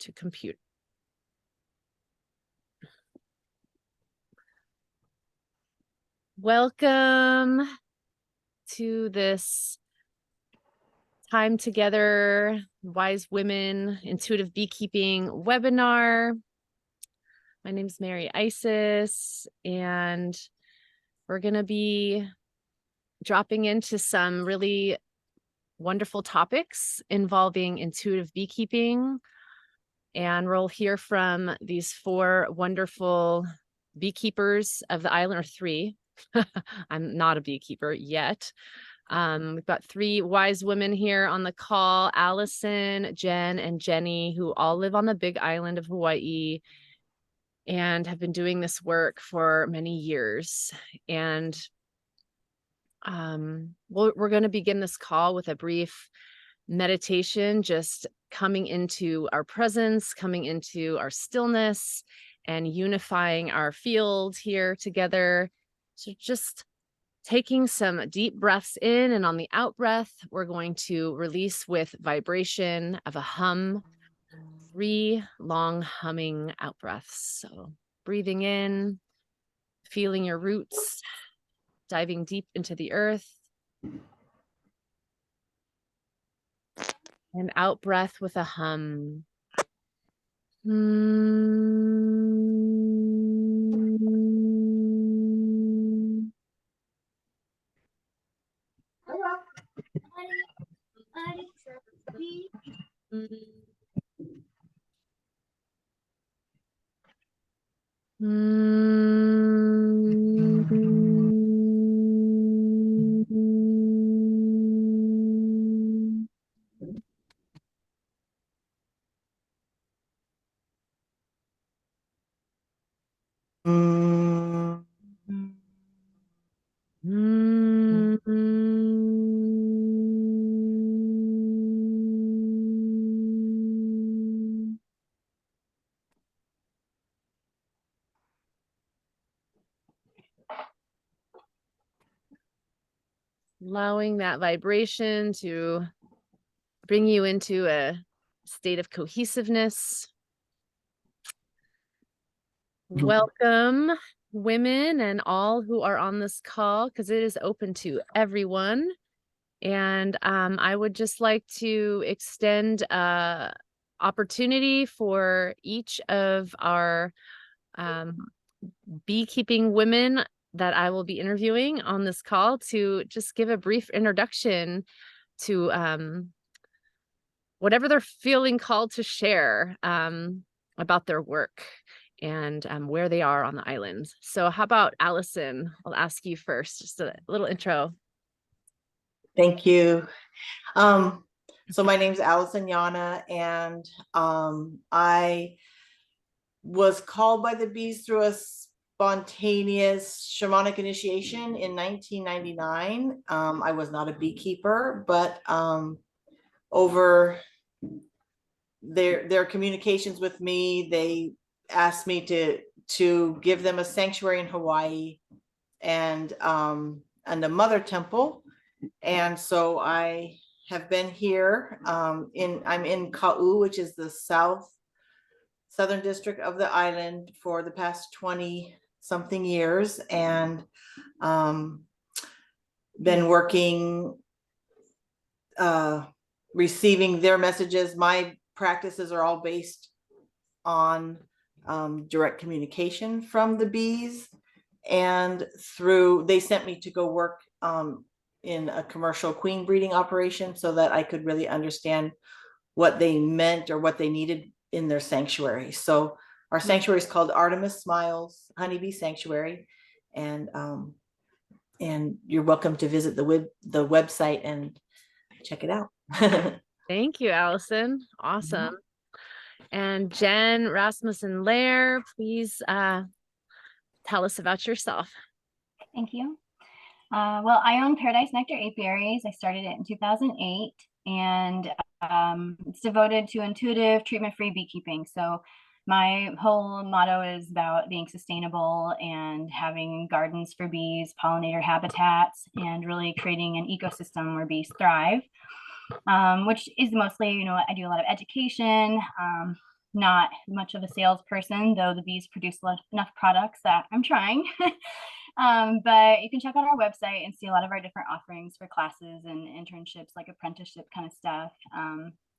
to compute. Welcome to this time together, Wise Women Intuitive Beekeeping webinar. My name is Mary Isis, and we're going to be dropping into some really wonderful topics involving intuitive beekeeping. And we'll hear from these 4 wonderful beekeepers of the island, or 3. I'm not a beekeeper yet. We've got 3 wise women here on the call, Allison, Jen, and Jenny, who all live on the big island of Hawaii and have been doing this work for many years. And we're going to begin this call with a brief meditation, just coming into our presence, coming into our stillness, and unifying our field here together. So just taking some deep breaths in, and on the out breath, we're going to release with vibration of a hum, 3 long humming out breaths. So breathing in, feeling your roots, diving deep into the earth. And out breath with a hum. Allowing that vibration to bring you into a state of cohesiveness. Welcome, women and all who are on this call, because it is open to everyone. And I would just like to extend opportunity for each of our beekeeping women that I will be interviewing on this call to just give a brief introduction to whatever they're feeling called to share about their work and where they are on the islands. So how about Allison? I'll ask you first, just a little intro. Thank you. So my name's Allison Yana, and I was called by the bees through a spontaneous shamanic initiation in 1999. I was not a beekeeper, but over their communications with me, they asked me to give them a sanctuary in Hawaii and a mother temple. And so I have been here I'm in Ka'u, which is the southern district of the island, for the past 20 something years, and been working, receiving their messages. My practices are all based on direct communication from the bees, and they sent me to go work in a commercial queen breeding operation so that I could really understand what they meant or what they needed in their sanctuary. So our sanctuary is called Artemis Smiles Honeybee Sanctuary, and you're welcome to visit the website and check it out. Thank you, Allison. Awesome. And Jen Rasmussen Lair, please tell us about yourself. Thank you. Well, I own Paradise Nectar Apiaries. I started it in 2008, and it's devoted to intuitive, treatment-free beekeeping. So my whole motto is about being sustainable and having gardens for bees, pollinator habitats, and really creating an ecosystem where bees thrive, which is mostly, I do a lot of education, not much of a salesperson, though the bees produce enough products that I'm trying. But you can check out our website and see a lot of our different offerings for classes and internships, like apprenticeship kind of stuff,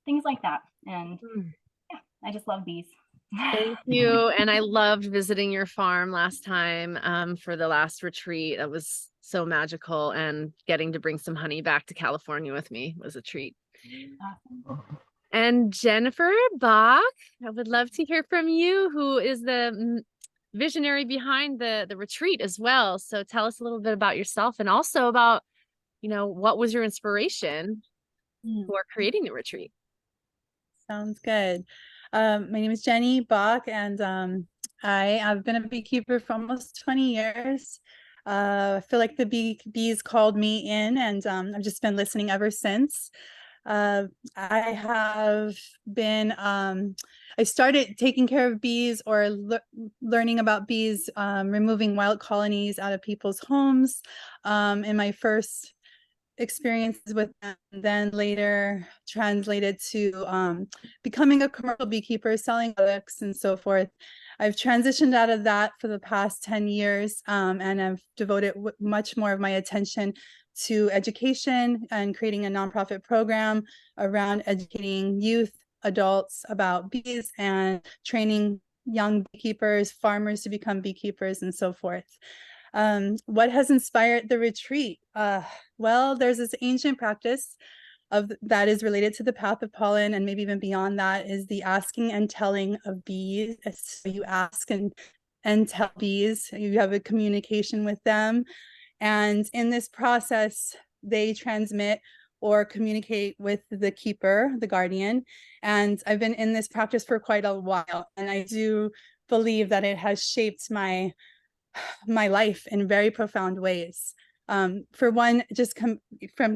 things like that. And yeah, I just love bees. Thank you. And I loved visiting your farm last time for the last retreat. That was so magical, and getting to bring some honey back to California with me was a treat. Awesome. And Jennifer Bach, I would love to hear from you, who is the visionary behind the retreat as well. So tell us a little bit about yourself, and also about, what was your inspiration for creating the retreat? Sounds good. My name is Jenny Bach, and I have been a beekeeper for almost 20 years. I feel like the bees called me in, and I've just been listening ever since. I have been, I started taking care of bees, or learning about bees, removing wild colonies out of people's homes in my first experiences with them, then later translated to becoming a commercial beekeeper, selling products and so forth. I've transitioned out of that for the past 10 years, and I've devoted much more of my attention to education and creating a nonprofit program around educating youth, adults about bees, and training young beekeepers, farmers to become beekeepers, and so forth. What has inspired the retreat? Well, there's this ancient practice that is related to the path of pollen, and maybe even beyond that is the asking and telling of bees. So you ask and tell bees, you have a communication with them. And in this process, they transmit or communicate with the keeper, the guardian. And I've been in this practice for quite a while, and I do believe that it has shaped my life in very profound ways. For one, just from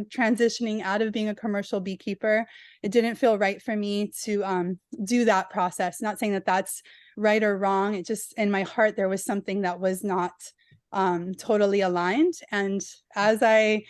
transitioning out of being a commercial beekeeper, it didn't feel right for me to do that process. Not saying that that's right or wrong. It just, in my heart, there was something that was not totally aligned. And as I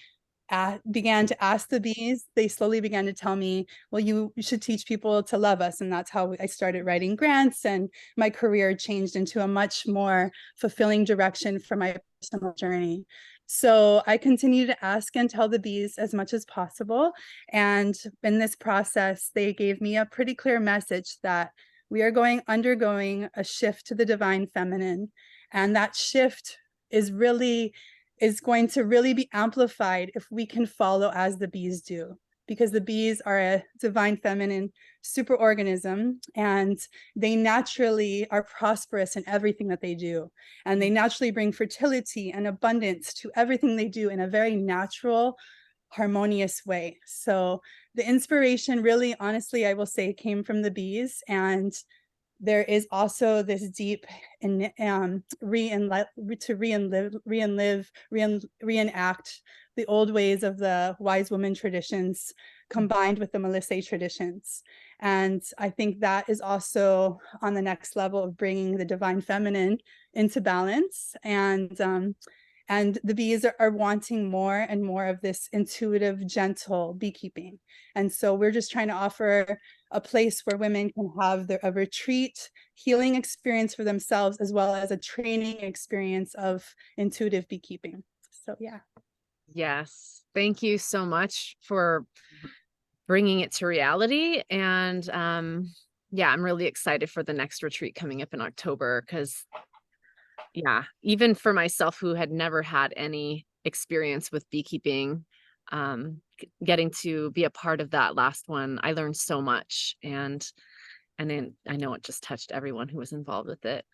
began to ask the bees, they slowly began to tell me, well, you should teach people to love us. And that's how I started writing grants, and my career changed into a much more fulfilling direction for my personal journey. So I continue to ask and tell the bees as much as possible. And in this process, they gave me a pretty clear message that we are undergoing a shift to the divine feminine. And that shift is going to really be amplified if we can follow as the bees do, because the bees are a divine feminine superorganism, and they naturally are prosperous in everything that they do. And they naturally bring fertility and abundance to everything they do in a very natural, harmonious way. So the inspiration really, honestly, I will say, came from the bees. And there is also this deep reenact the old ways of the Wise Women traditions combined with the Melissae traditions. And I think that is also on the next level of bringing the divine feminine into balance. And the bees are wanting more and more of this intuitive, gentle beekeeping. And so we're just trying to offer a place where women can have a retreat, healing experience for themselves, as well as a training experience of intuitive beekeeping. So yeah. Yes. Thank you so much for bringing it to reality. And yeah, I'm really excited for the next retreat coming up in October, because yeah, even for myself, who had never had any experience with beekeeping, getting to be a part of that last one, I learned so much. And then I know it just touched everyone who was involved with it.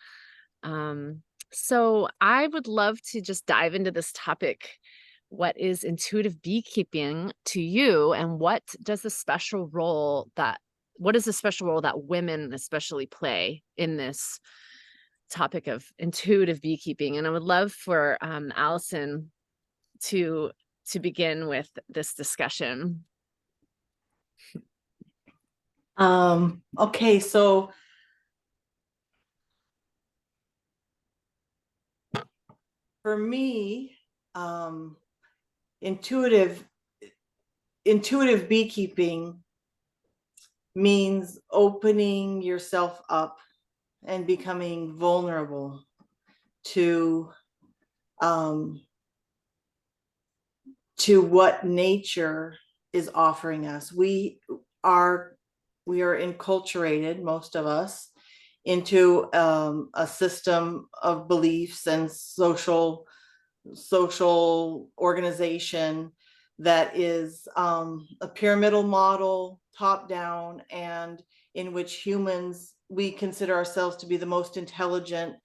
So I would love to just dive into this topic. What is intuitive beekeeping to you, and what is the special role that women especially play in this topic of intuitive beekeeping? And I would love for Allison to begin with this discussion. Okay, so for me, intuitive beekeeping means opening yourself up and becoming vulnerable to what nature is offering us. We are enculturated, most of us, into a system of beliefs and social organization that is a pyramidal model, top down, and in which humans, we consider ourselves to be the most intelligent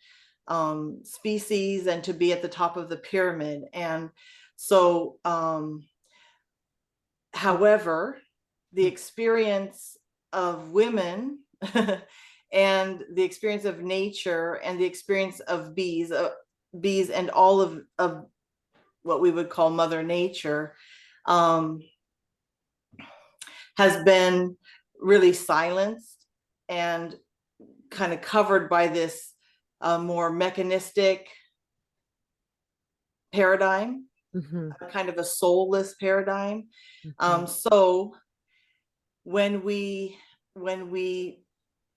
species and to be at the top of the pyramid. And so, however, the experience of women and the experience of nature and the experience of bees and all of what we would call Mother Nature has been really silenced and kind of covered by this more mechanistic paradigm, kind of a soulless paradigm. So when we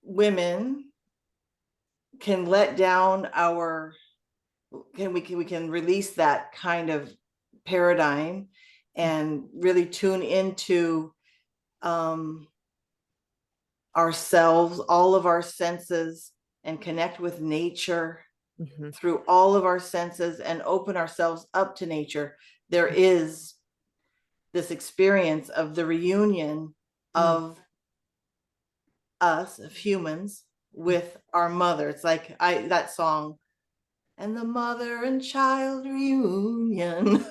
women can let down our, we can release that kind of paradigm and really tune into ourselves, all of our senses, and connect with nature through all of our senses and open ourselves up to nature, there is this experience of the reunion of us, of humans, with our mother. It's like that song, and the mother and child reunion,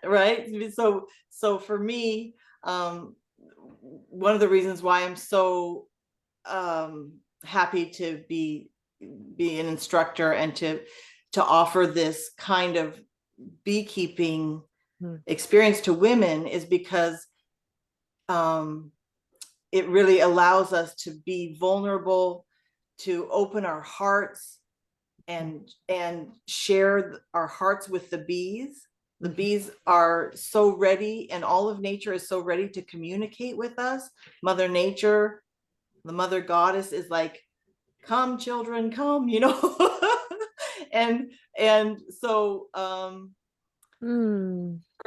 right? So for me, one of the reasons why I'm so happy to be an instructor and to offer this kind of beekeeping experience to women is because it really allows us to be vulnerable, to open our hearts and share our hearts with the bees. The bees are so ready, and all of nature is so ready to communicate with us. Mother Nature, the mother goddess, is like, come children, come, you know. and so for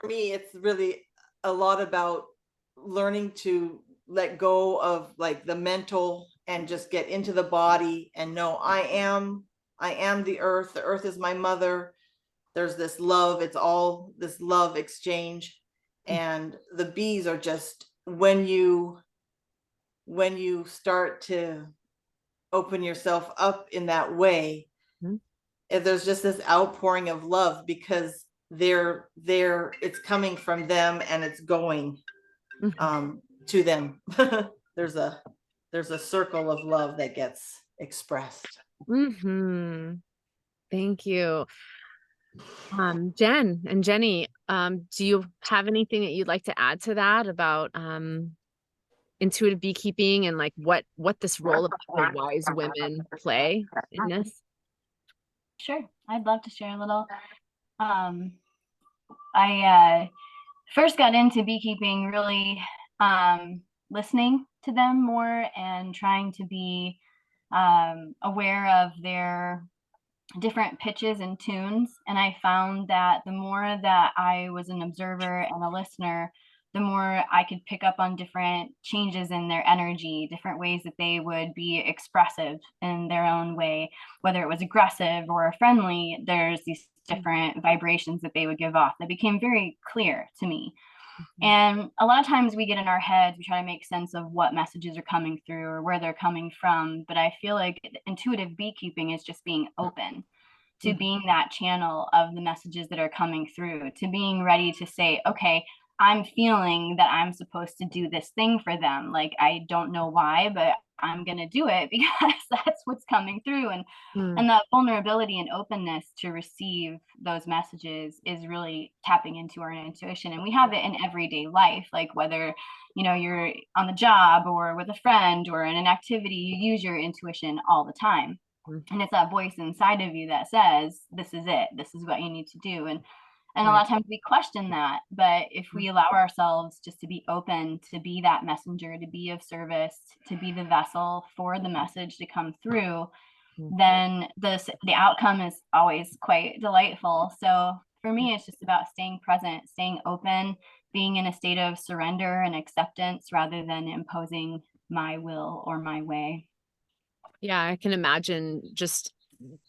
me, it's really a lot about learning to let go of like the mental and just get into the body and know I am the earth. The earth is my mother. There's this love. It's all this love exchange. And the bees are just, when you start to open yourself up in that way, there's just this outpouring of love, because it's coming from them and it's going to them. there's a circle of love that gets expressed. Thank you. Jen and Jenny, do you have anything that you'd like to add to that about intuitive beekeeping and like what this role of the wise women play in this? Sure, I'd love to share a little. I first got into beekeeping really listening to them more and trying to be aware of their different pitches and tunes. And I found that the more that I was an observer and a listener, the more I could pick up on different changes in their energy, different ways that they would be expressive in their own way, whether it was aggressive or friendly. There's these different vibrations that they would give off that became very clear to me. And a lot of times we get in our heads, we try to make sense of what messages are coming through or where they're coming from. But I feel like intuitive beekeeping is just being open to being that channel of the messages that are coming through, to being ready to say, okay, I'm feeling that I'm supposed to do this thing for them. Like, I don't know why, but I'm going to do it because that's what's coming through. And that vulnerability and openness to receive those messages is really tapping into our intuition. And we have it in everyday life, like whether, you know, you're on the job or with a friend or in an activity, you use your intuition all the time. And it's that voice inside of you that says, this is it, this is what you need to do. And And a lot of times we question that, but if we allow ourselves just to be open, to be that messenger, to be of service, to be the vessel for the message to come through, then the outcome is always quite delightful. So for me, it's just about staying present, staying open, being in a state of surrender and acceptance rather than imposing my will or my way. Yeah, I can imagine just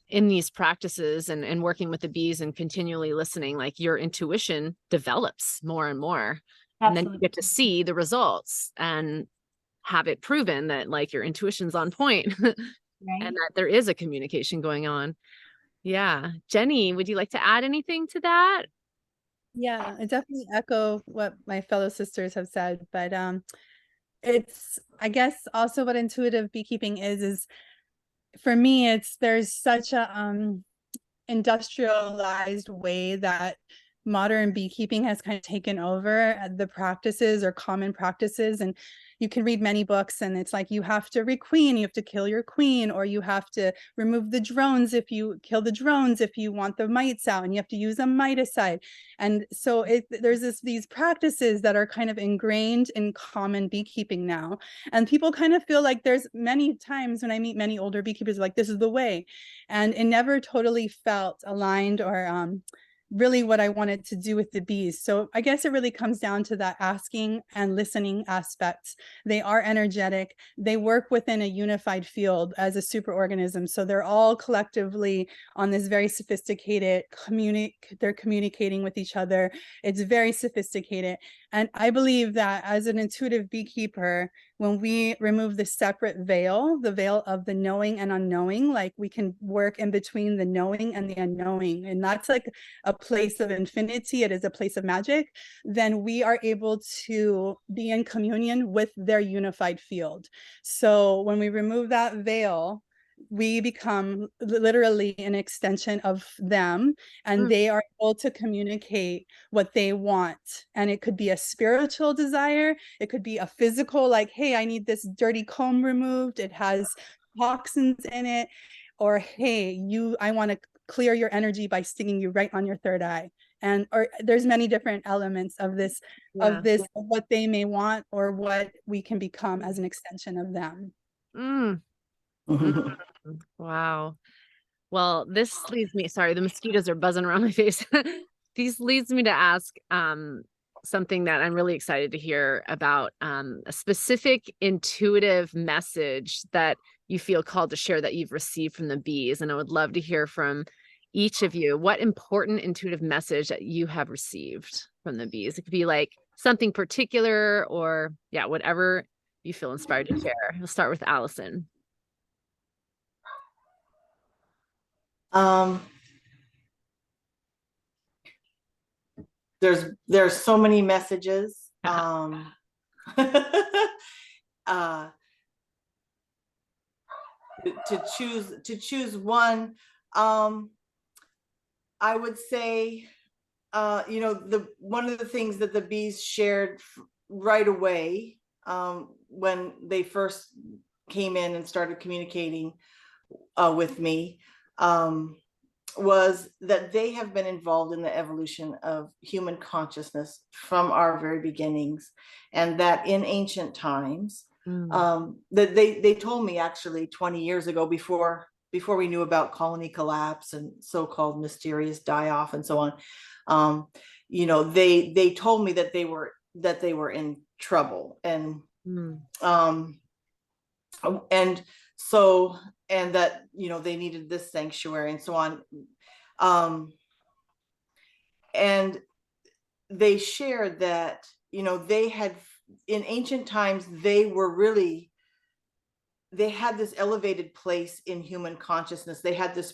in these practices and working with the bees and continually listening, like your intuition develops more and more. And then you get to see the results and have it proven that like your intuition's on point Right. and that there is a communication going on. Yeah. Jenny, would you like to add anything to that? Yeah, I definitely echo what my fellow sisters have said, but it's, I guess, also what intuitive beekeeping is for me, there's such a industrialized way that modern beekeeping has kind of taken over the practices or common practices. And you can read many books and it's like, you have to requeen, you have to kill your queen, or you have to remove the drones if you kill the drones, if you want the mites out, and you have to use a miticide. And so there's these practices that are kind of ingrained in common beekeeping now. And people kind of feel like there's many times when I meet many older beekeepers, like, this is the way. And it never totally felt aligned or really what I wanted to do with the bees. So I guess it really comes down to that asking and listening aspects. They are energetic. They work within a unified field as a superorganism. So they're all collectively on this very sophisticated they're communicating with each other. It's very sophisticated. And I believe that as an intuitive beekeeper, when we remove the separate veil, the veil of the knowing and unknowing, like we can work in between the knowing and the unknowing, and that's like a place of infinity, it is a place of magic, then we are able to be in communion with their unified field. So when we remove that veil, we become literally an extension of them, and they are able to communicate what they want. And it could be a spiritual desire, it could be a physical, like, hey, I need this dirty comb removed, it has toxins in it, or hey, I want to clear your energy by stinging you right on your third eye. And or there's many different elements of this of what they may want or what we can become as an extension of them. Wow. Well, this leads me, sorry, the mosquitoes are buzzing around my face. This leads me to ask something that I'm really excited to hear about, a specific intuitive message that you feel called to share that you've received from the bees. And I would love to hear from each of you what important intuitive message that you have received from the bees. It could be like something particular or yeah, whatever you feel inspired to share. We'll start with Allison. There's so many messages. To choose one, I would say, one of the things that the bees shared right away when they first came in and started communicating with me was that they have been involved in the evolution of human consciousness from our very beginnings, and that in ancient times, that they told me actually 20 years ago, before we knew about colony collapse and so-called mysterious die-off and so on, they told me that they were in trouble, and and that they needed this sanctuary and so on, and they shared that they had, in ancient times, they had this elevated place in human consciousness. They had this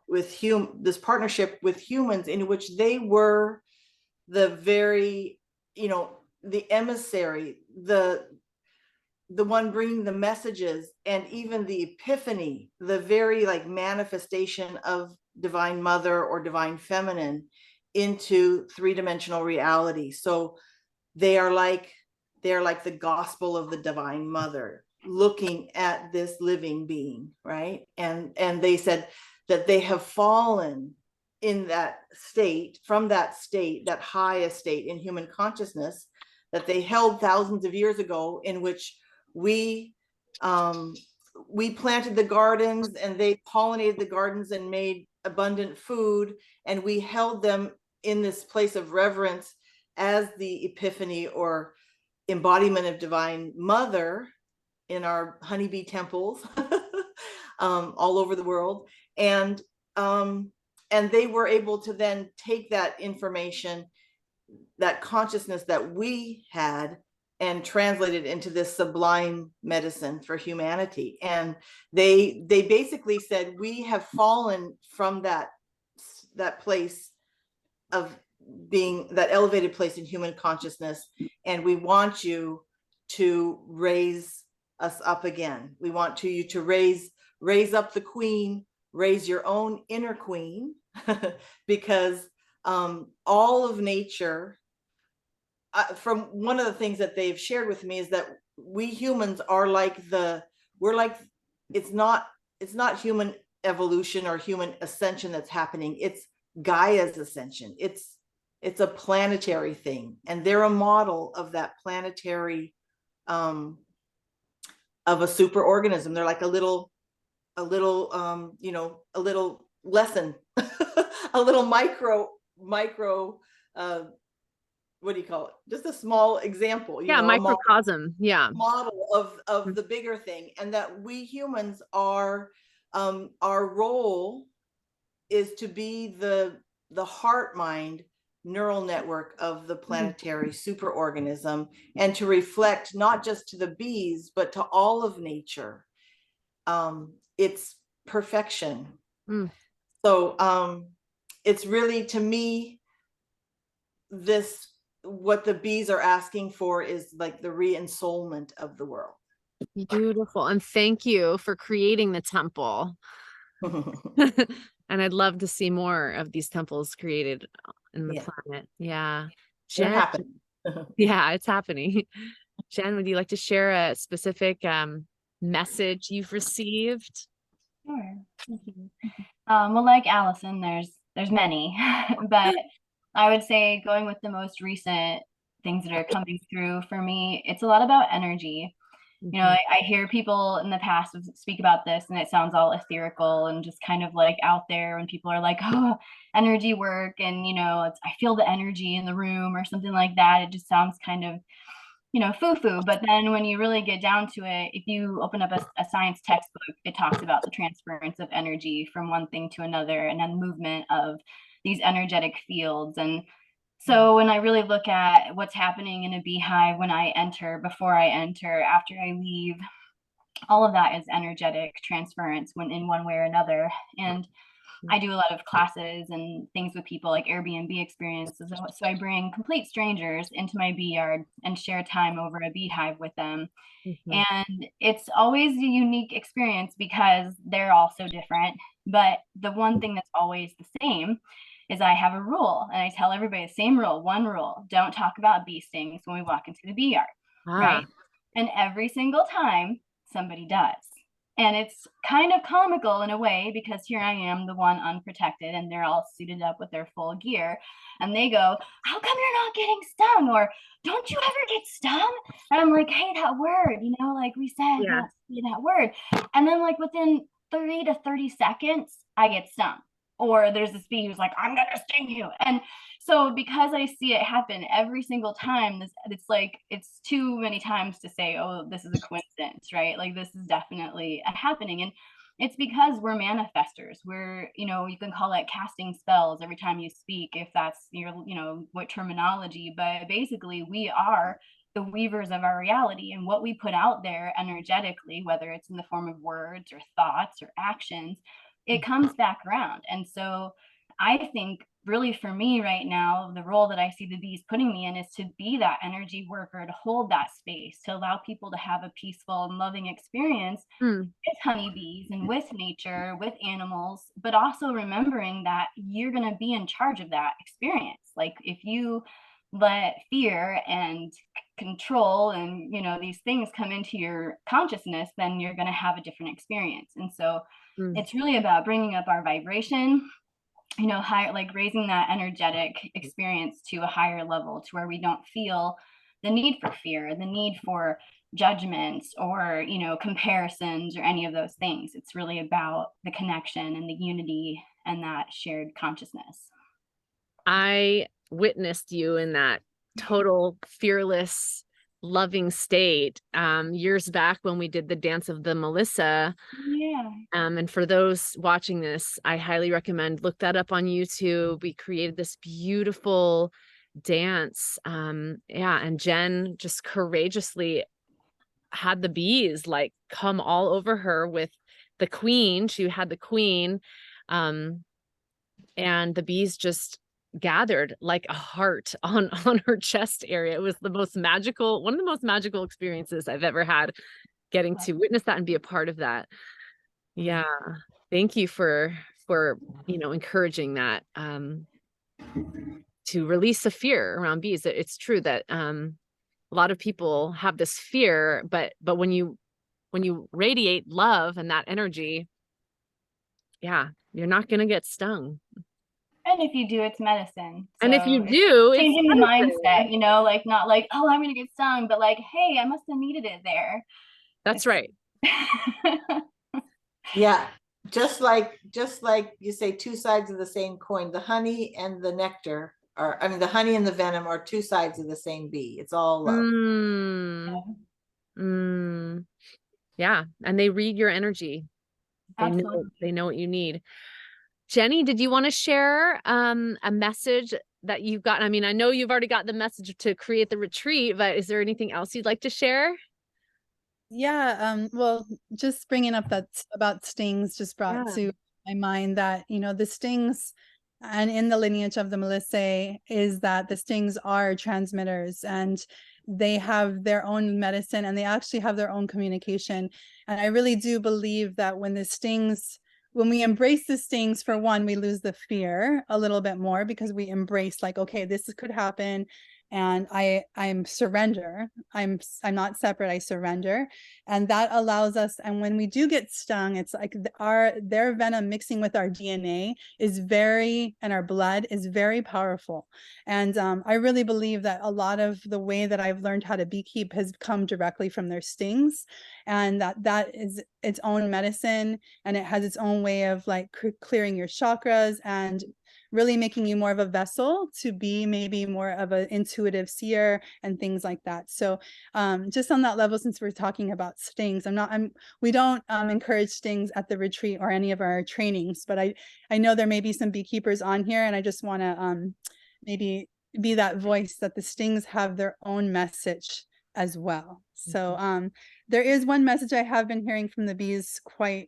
this partnership with humans, in which they were the very, the emissary, the one bringing the messages, and even the epiphany, the very like manifestation of divine mother or divine feminine into three-dimensional reality. So they are like the gospel of the divine mother looking at this living being, right? And they said that they have fallen in that state, from that state, that highest state in human consciousness that they held thousands of years ago, in which we planted the gardens and they pollinated the gardens and made abundant food, and we held them in this place of reverence as the epiphany or embodiment of divine mother in our honeybee temples all over the world. And they were able to then take that information, that consciousness that we had, and translate it into this sublime medicine for humanity. And they basically said, we have fallen from that place of being that elevated place in human consciousness, and we want you to raise us up again. We want you to raise up the queen, raise your own inner queen, because all of nature, from one of the things that they've shared with me, is that we humans are it's not human evolution or human ascension that's happening. It's Gaia's ascension. It's a planetary thing, and they're a model of that planetary of a super organism. They're like a little lesson, a little micro what do you call it? Just a small example, Yeah, microcosm. Yeah. Model of the bigger thing. And that we humans are, our role is to be the heart mind neural network of the planetary superorganism, and to reflect not just to the bees, but to all of nature, its perfection. So it's really, to me, what the bees are asking for is like the re-ensoulment of the world. Beautiful. And thank you for creating the temple. And I'd love to see more of these temples created in the planet. Yeah. Jen, yeah, it's happening. Jen, would you like to share a specific message you've received? Sure. Thank you. Well, like Allison, there's many, but I would say, going with the most recent things that are coming through for me, it's a lot about energy. You know, I hear people in the past speak about this, and it sounds all ethereal and just kind of like out there when people are like, oh, energy work, and I feel the energy in the room or something like that. It just sounds kind of foo-foo. But then when you really get down to it, if you open up a science textbook, it talks about the transference of energy from one thing to another, and then movement of these energetic fields. And so when I really look at what's happening in a beehive, when I enter, before I enter, after I leave, all of that is energetic transference in one way or another. And I do a lot of classes and things with people, like Airbnb experiences. So I bring complete strangers into my bee yard and share time over a beehive with them. And it's always a unique experience because they're all so different. But the one thing that's always the same is I have a rule, and I tell everybody the same rule, one rule: don't talk about bee stings when we walk into the bee yard, right? And every single time somebody does. And it's kind of comical in a way, because here I am, the one unprotected, and they're all suited up with their full gear. And they go, how come you're not getting stung? Or don't you ever get stung? And I'm like, hey, that word, like we said, not to say that word. And then like within 30 to 30 seconds, I get stung. Or there's this bee who's like, I'm going to sting you. And so because I see it happen every single time, it's too many times to say, oh, this is a coincidence, right? Like, this is definitely happening. And it's because we're manifestors. We're, you can call it casting spells every time you speak, if that's your, what terminology, but basically we are the weavers of our reality, and what we put out there energetically, whether it's in the form of words or thoughts or actions, it comes back around. And so I think really for me right now, the role that I see the bees putting me in is to be that energy worker, to hold that space, to allow people to have a peaceful and loving experience with honeybees and with nature, with animals, but also remembering that you're going to be in charge of that experience. Like, if you let fear and control and these things come into your consciousness, then you're going to have a different experience. And so it's really about bringing up our vibration, you know, higher, like raising that energetic experience to a higher level, to where we don't feel the need for fear, the need for judgments, or, you know, comparisons, or any of those things. It's really about the connection and the unity and that shared consciousness. I witnessed you in that total fearless, loving state years back when we did the dance of the Melissa. Yeah. And for those watching this, I highly recommend look that up on YouTube. We created this beautiful dance. Yeah, and Jen just courageously had the bees like come all over her with the queen. She had the queen, and the bees just gathered like a heart on her chest area. It was the most magical, one of the most magical experiences I've ever had, getting to witness that and be a part of that. Yeah. Thank you for encouraging that, to release the fear around bees. It's true that a lot of people have this fear, but when you radiate love and that energy, yeah, you're not going to get stung. And if you do, it's medicine. And if So you it's do, it's changing the medicine. mindset, you know, like not like, oh, I'm gonna get stung, but like, hey, I must have needed it there. That's right. Yeah, just like you say, two sides of the same coin. The honey and the nectar are, I mean, the honey and the venom are two sides of the same bee. It's all love. Yeah, and they read your energy. Absolutely. They know what you need. Jenny, did you want to share a message that you've gotten? I mean, I know you've already got the message to create the retreat, but is there anything else you'd like to share? Yeah, well, just bringing up that about stings just brought to my mind that, you know, the stings, and in the lineage of the Melissae, is that the stings are transmitters, and they have their own medicine, and they actually have their own communication. And I really do believe that when we embrace the stings, for one, we lose the fear a little bit more, because we embrace, like, okay, this could happen, and I'm surrender. I'm not separate, I surrender. And that allows us, and when we do get stung, it's like their venom mixing with our DNA and our blood is very powerful. And I really believe that a lot of the way that I've learned how to beekeep has come directly from their stings, and that is its own medicine, and it has its own way of like clearing your chakras and really making you more of a vessel to be maybe more of an intuitive seer and things like that. So just on that level, since we're talking about stings, we don't encourage stings at the retreat or any of our trainings, but I know there may be some beekeepers on here, and I just want to maybe be that voice that the stings have their own message as well. So there is one message I have been hearing from the bees for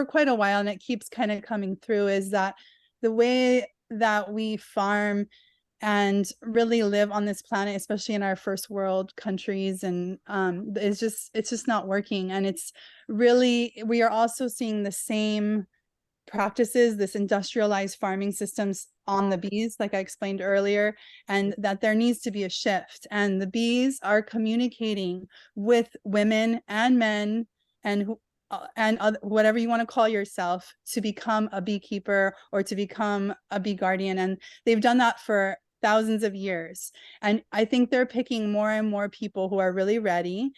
quite a while, and it keeps kind of coming through, is that the way that we farm and really live on this planet, especially in our first world countries, and it's just not working. And it's really, we are also seeing the same practices, this industrialized farming systems on the bees, like I explained earlier, and that there needs to be a shift. And the bees are communicating with women and men and whatever you want to call yourself, to become a beekeeper or to become a bee guardian. And they've done that for thousands of years. And I think they're picking more and more people who are really ready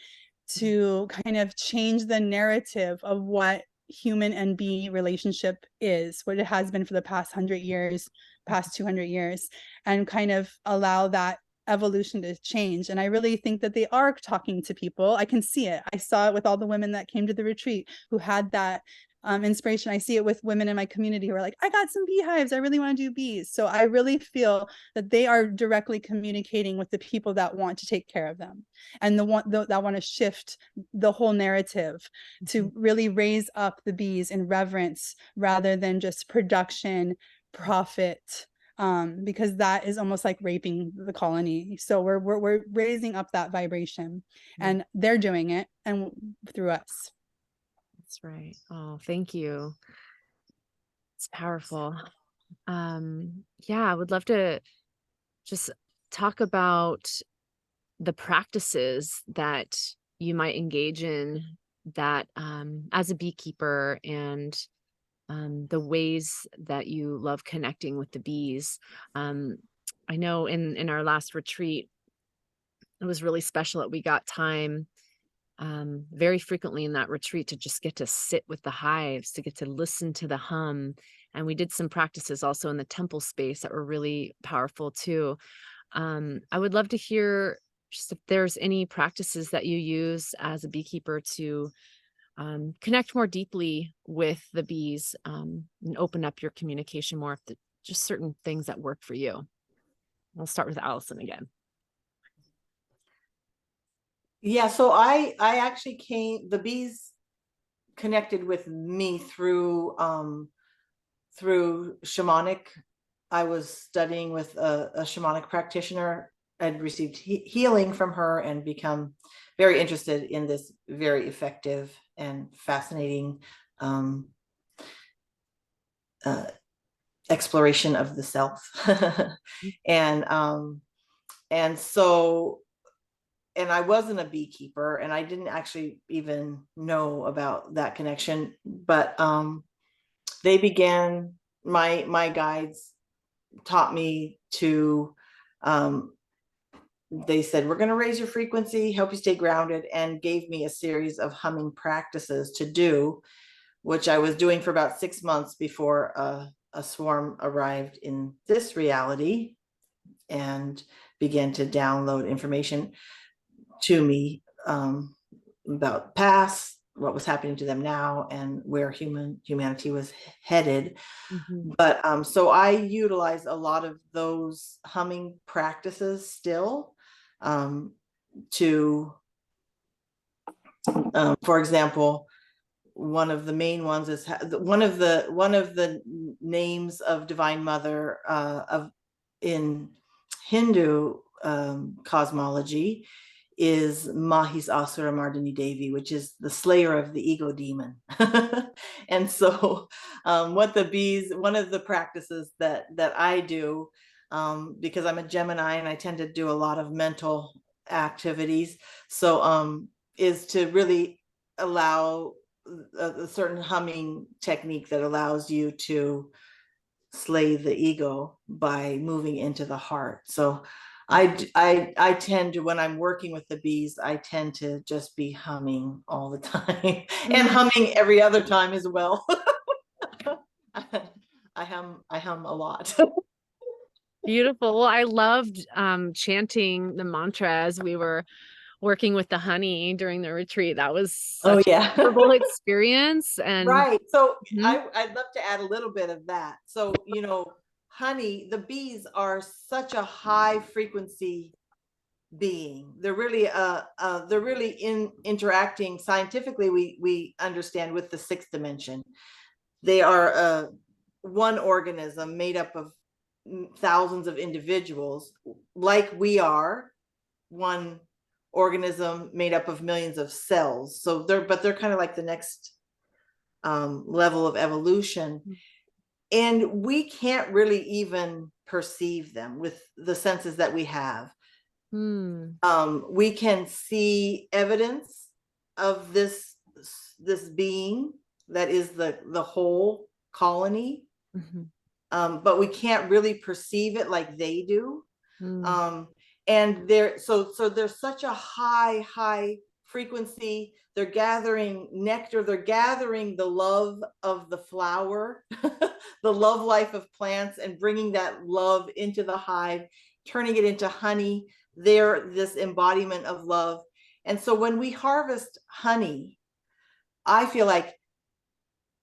to kind of change the narrative of what human and bee relationship is, what it has been for the past 100 years, past 200 years, and kind of allow that evolution to change. And I really think that they are talking to people. I can see it. I saw it with all the women that came to the retreat who had that inspiration. I see it with women in my community who are like, I got some beehives, I really want to do bees. So I really feel that they are directly communicating with the people that want to take care of them, and that want to shift the whole narrative to really raise up the bees in reverence rather than just production, profit, because that is almost like raping the colony. So we're raising up that vibration, and they're doing it, and through us. That's right. Oh, thank you. It's powerful. Yeah, I would love to just talk about the practices that you might engage in that as a beekeeper, and the ways that you love connecting with the bees. I know in our last retreat, it was really special that we got time very frequently in that retreat to just get to sit with the hives, to get to listen to the hum. And we did some practices also in the temple space that were really powerful too. I would love to hear just if there's any practices that you use as a beekeeper to connect more deeply with the bees, and open up your communication more, if just certain things that work for you. I'll start with Allison again. Yeah, so I actually the bees connected with me through through shamanic. I was studying with a shamanic practitioner. I'd received healing from her and become very interested in this very effective and fascinating exploration of the self. And so, and I wasn't a beekeeper, and I didn't actually even know about that connection, but they began, my guides taught me to, they said, we're going to raise your frequency, help you stay grounded, and gave me a series of humming practices to do, which I was doing for about 6 months before a swarm arrived in this reality and began to download information to me about past, what was happening to them now, and where humanity was headed. But so I utilize a lot of those humming practices still, to for example, one of the main ones is one of the names of Divine Mother of in Hindu cosmology is Mahis Asura Mardini Devi, which is the slayer of the ego demon. And so what the bees, one of the practices that I do, because I'm a Gemini and I tend to do a lot of mental activities, so is to really allow a certain humming technique that allows you to slay the ego by moving into the heart. So I tend to, when I'm working with the bees, I tend to just be humming all the time and humming every other time as well. I hum a lot. Beautiful. Well, I loved chanting the mantra as we were working with the honey during the retreat. That was such yeah. a memorable experience. And right. So I'd love to add a little bit of that. So, you know, honey, the bees are such a high frequency being. They're really interacting scientifically. We understand with the sixth dimension. They are one organism made up of thousands of individuals, like we are one organism made up of millions of cells. So they're kind of like the next level of evolution, and we can't really even perceive them with the senses that we have. We can see evidence of this being that is the whole colony, but we can't really perceive it like they do. And so there's such a high frequency. They're gathering nectar, they're gathering the love of the flower, the love life of plants, and bringing that love into the hive, turning it into honey. They're this embodiment of love. And so when we harvest honey, I feel like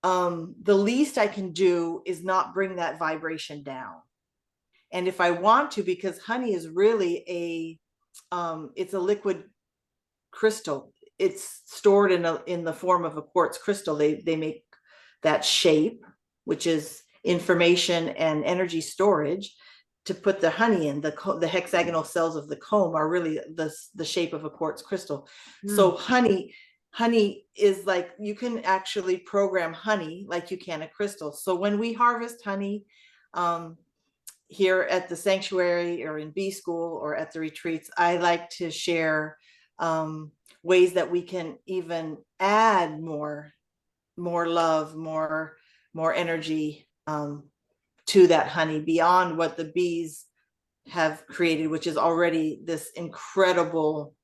the least I can do is not bring that vibration down. And if I want to, because honey is really it's a liquid crystal. It's stored in the form of a quartz crystal. They make that shape, which is information and energy storage, to put the honey in. The hexagonal cells of the comb are really the shape of a quartz crystal. So honey is like, you can actually program honey like you can a crystal. So when we harvest honey, here at the sanctuary or in bee school or at the retreats, I like to share ways that we can even add more love, more more energy to that honey beyond what the bees have created, which is already this incredible,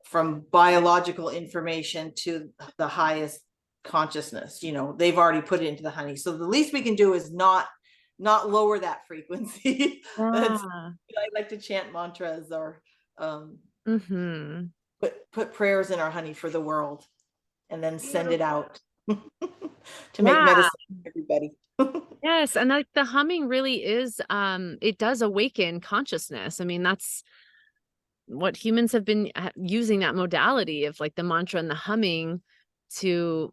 from biological information to the highest consciousness. You know, they've already put it into the honey. So the least we can do is not lower that frequency. That's, I like to chant mantras or put prayers in our honey for the world, and then send it out to make medicine for everybody. Yes, and like the humming really is it does awaken consciousness. I mean, that's what humans have been using, that modality of like the mantra and the humming to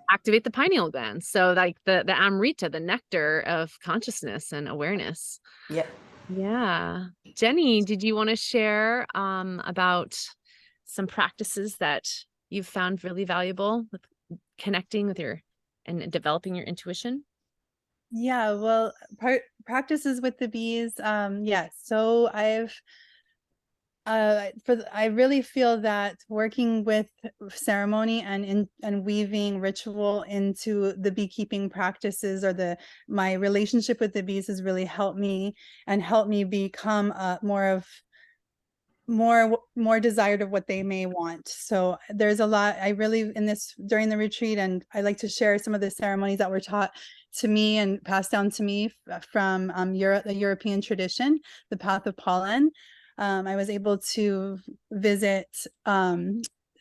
activate the pineal gland. So like the amrita, the nectar of consciousness and awareness. Yeah. Jenny, did you want to share about some practices that you've found really valuable with connecting with your and developing your intuition? Yeah, well, practices with the bees. Yeah, so I really feel that working with ceremony and weaving ritual into the beekeeping practices, or my relationship with the bees, has really helped me become more desired of what they may want. So there's a lot I really during the retreat, and I like to share some of the ceremonies that were taught to me and passed down to me from the European tradition, the path of pollen. I was able to visit,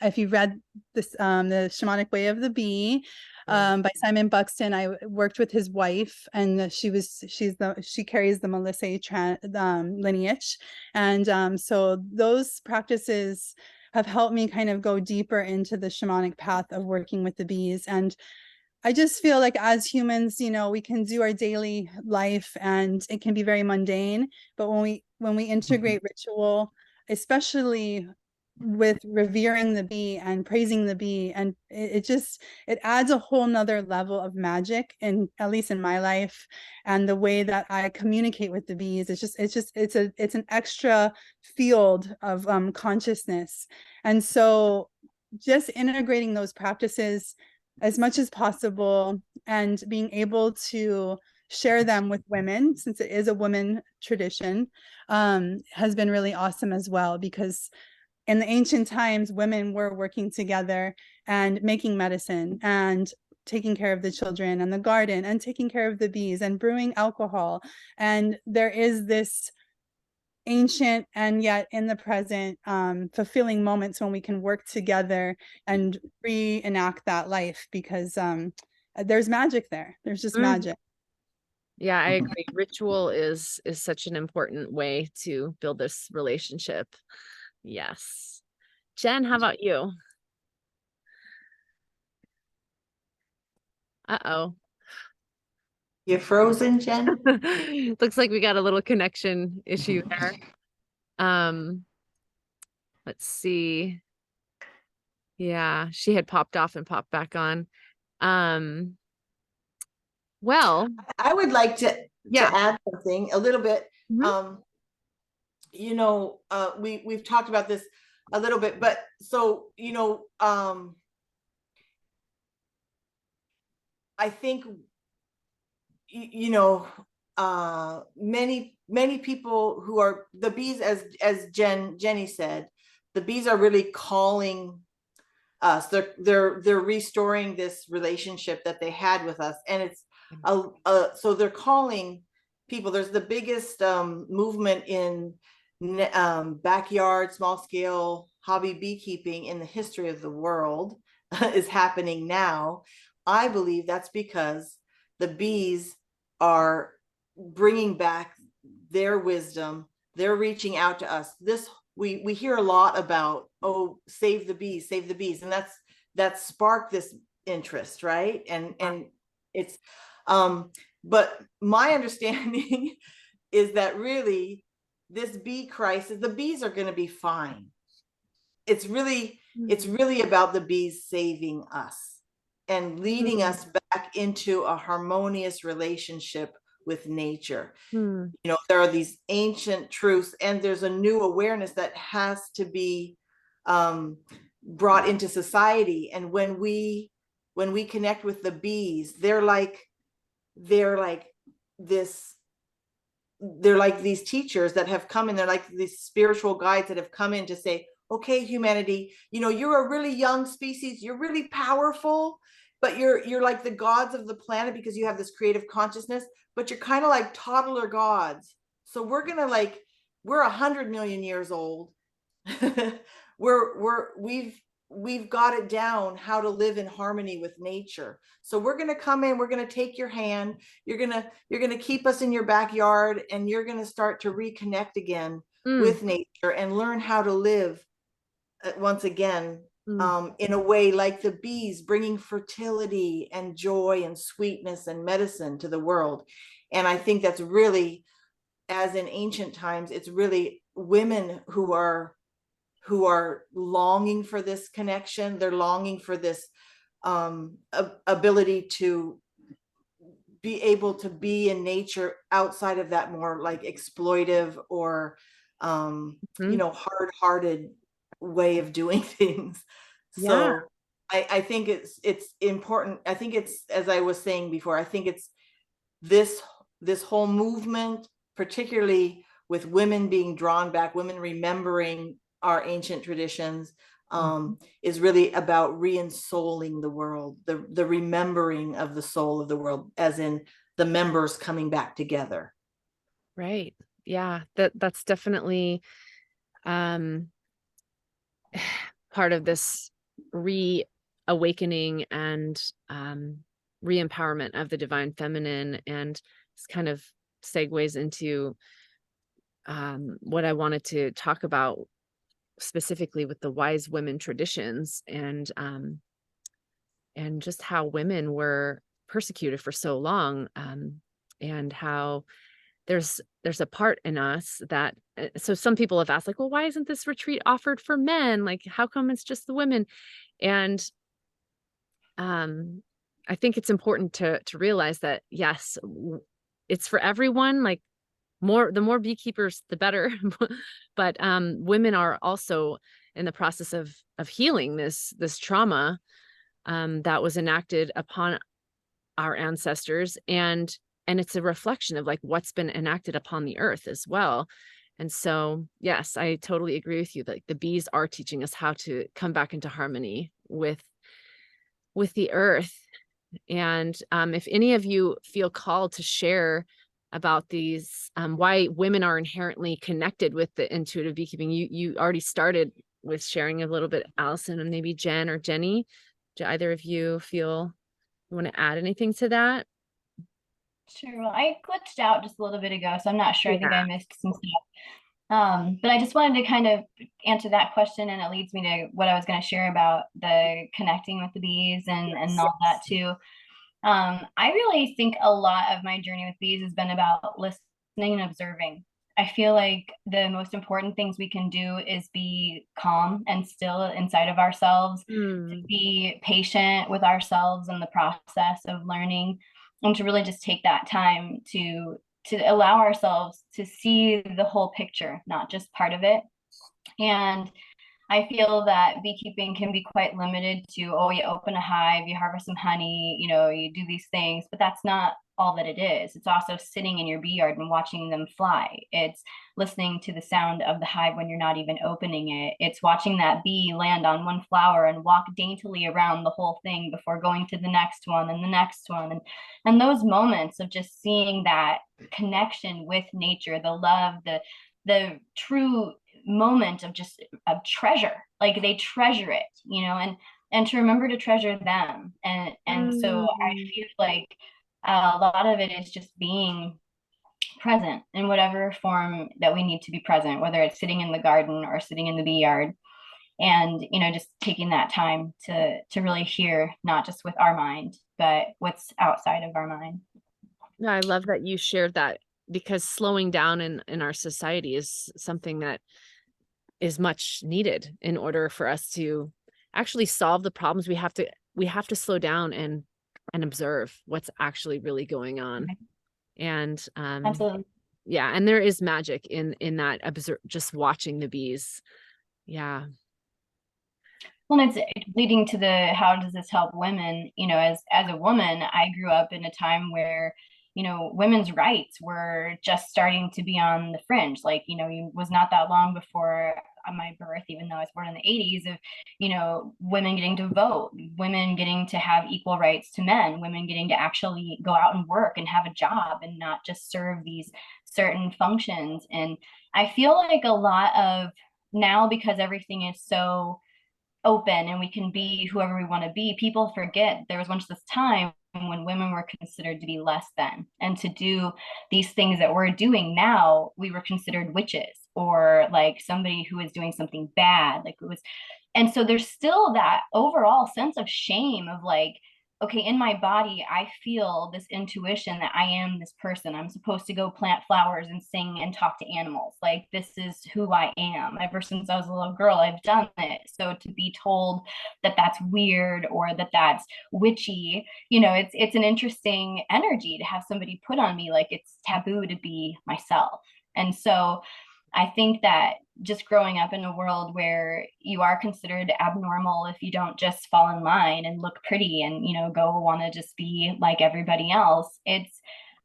if you read this, the Shamanic Way of the Bee, by Simon Buxton. I worked with his wife, and she carries the Melissae lineage. And so those practices have helped me kind of go deeper into the shamanic path of working with the bees. And I just feel like as humans, you know, we can do our daily life and it can be very mundane, but when we integrate ritual, especially with revering the bee and praising the bee, and it adds a whole nother level of magic, and at least in my life, and the way that I communicate with the bees. It's an extra field of consciousness. And so just integrating those practices as much as possible and being able to share them with women, since it is a women tradition, has been really awesome as well. Because in the ancient times, women were working together and making medicine and taking care of the children and the garden and taking care of the bees and brewing alcohol. And there is this ancient and yet in the present fulfilling moments when we can work together and reenact that life, because there's magic there. There's just magic. Yeah, I agree. Ritual is such an important way to build this relationship. Yes. Jen, how about you? Uh-oh. You're frozen, Jen? Looks like we got a little connection issue there. Let's see. Yeah, she had popped off and popped back on. Well, I would like to add something a little bit. You know, we've talked about this a little bit, but so, you know, I think, you know, many people who are the bees, as Jenny said, the bees are really calling us. They're restoring this relationship that they had with us, and it's so they're calling people. There's the biggest movement in backyard, small scale hobby beekeeping in the history of the world is happening now. I believe that's because the bees are bringing back their wisdom. They're reaching out to us. We hear a lot about, oh, save the bees, and that sparked this interest, right? And it's but my understanding is that really this bee crisis, the bees are going to be fine. It's really about the bees saving us and leading us back into a harmonious relationship with nature. You know, there are these ancient truths, and there's a new awareness that has to be brought into society. And when we when we connect with the bees, they're like this, they're like these teachers that have come in, they're like these spiritual guides that have come in to say, okay, humanity, you know, you're a really young species, you're really powerful, but you're like the gods of the planet because you have this creative consciousness, but you're kind of like toddler gods. So we're gonna like, we're 100 million years old. We've got it down how to live in harmony with nature. So we're going to come in, we're going to take your hand, you're going to keep us in your backyard, and you're going to start to reconnect again with nature and learn how to live once again in a way like the bees, bringing fertility and joy and sweetness and medicine to the world. And I think that's really, as in ancient times, it's really women who are longing for this connection. They're longing for this ability to be able to be in nature outside of that more like exploitive or you know, hard-hearted way of doing things. Yeah. So I think it's important. I think it's, as I was saying before, I think it's this whole movement, particularly with women being drawn back, women remembering our ancient traditions, is really about re-ensouling the world, the remembering of the soul of the world, as in the members coming back together. Right. Yeah, that's definitely part of this reawakening and re-empowerment of the divine feminine, and this kind of segues into what I wanted to talk about specifically with the wise women traditions, and just how women were persecuted for so long, and how there's a part in us that, so some people have asked, like, well, why isn't this retreat offered for men? Like, how come it's just the women? And I think it's important to realize that, yes, it's for everyone. Like, the more beekeepers, the better. But women are also in the process of healing this trauma that was enacted upon our ancestors, and it's a reflection of like what's been enacted upon the earth as well. And so, yes, I totally agree with you that, like, the bees are teaching us how to come back into harmony with the earth. And if any of you feel called to share about these, why women are inherently connected with the intuitive beekeeping, you already started with sharing a little bit, Allison, and maybe Jen or Jenny. Do either of you feel you want to add anything to that? Sure. Well, I glitched out just a little bit ago, so I'm not sure. I think Yeah. I missed some stuff. But I just wanted to kind of answer that question, and it leads me to what I was going to share about the connecting with the bees and all that too. I really think a lot of my journey with bees has been about listening and observing. I feel like the most important things we can do is be calm and still inside of ourselves, to be patient with ourselves in the process of learning, and to really just take that time to allow ourselves to see the whole picture, not just part of it. And I feel that beekeeping can be quite limited to, oh, you open a hive, you harvest some honey, you know, you do these things, but that's not all that it is. It's also sitting in your bee yard and watching them fly. It's listening to the sound of the hive when you're not even opening it. It's watching that bee land on one flower and walk daintily around the whole thing before going to the next one and the next one. And those moments of just seeing that connection with nature, the love, the true moment of just a treasure, like they treasure it, you know, and to remember to treasure them. And so I feel like a lot of it is just being present in whatever form that we need to be present, whether it's sitting in the garden or sitting in the bee yard, and, you know, just taking that time to really hear, not just with our mind, but what's outside of our mind. No, I love that you shared that, because slowing down in our society is something that is much needed in order for us to actually solve the problems. We have to slow down and observe what's actually really going on. And Absolutely. yeah, and there is magic in that, just watching the bees. Yeah. Well, it's leading to the how does this help women? You know, as a woman, I grew up in a time where, you know, women's rights were just starting to be on the fringe. Like, you know, it was not that long before my birth, even though I was born in the 80s, of, you know, women getting to vote, women getting to have equal rights to men, women getting to actually go out and work and have a job and not just serve these certain functions. And I feel like a lot of now, because everything is so open and we can be whoever we want to be, people forget there was once this time when women were considered to be less than, and to do these things that we're doing now, we were considered witches or like somebody who is doing something bad, like it was. And so there's still that overall sense of shame of like, okay, in my body, I feel this intuition that I am this person. I'm supposed to go plant flowers and sing and talk to animals. Like, this is who I am. Ever since I was a little girl, I've done it. So to be told that that's weird or that that's witchy, you know, it's an interesting energy to have somebody put on me like it's taboo to be myself. And so I think that just growing up in a world where you are considered abnormal if you don't just fall in line and look pretty and, you know, go want to just be like everybody else,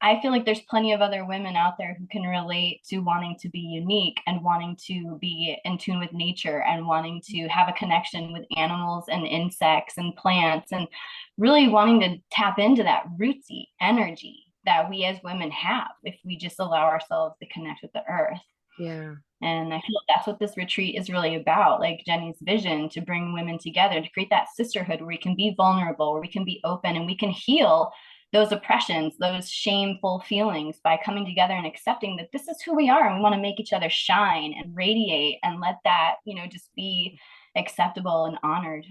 I feel like there's plenty of other women out there who can relate to wanting to be unique and wanting to be in tune with nature and wanting to have a connection with animals and insects and plants, and really wanting to tap into that rootsy energy that we as women have if we just allow ourselves to connect with the earth. Yeah. And I feel like that's what this retreat is really about, like Jenny's vision to bring women together, to create that sisterhood where we can be vulnerable, where we can be open, and we can heal those oppressions, those shameful feelings by coming together and accepting that this is who we are and we want to make each other shine and radiate and let that, you know, just be acceptable and honored.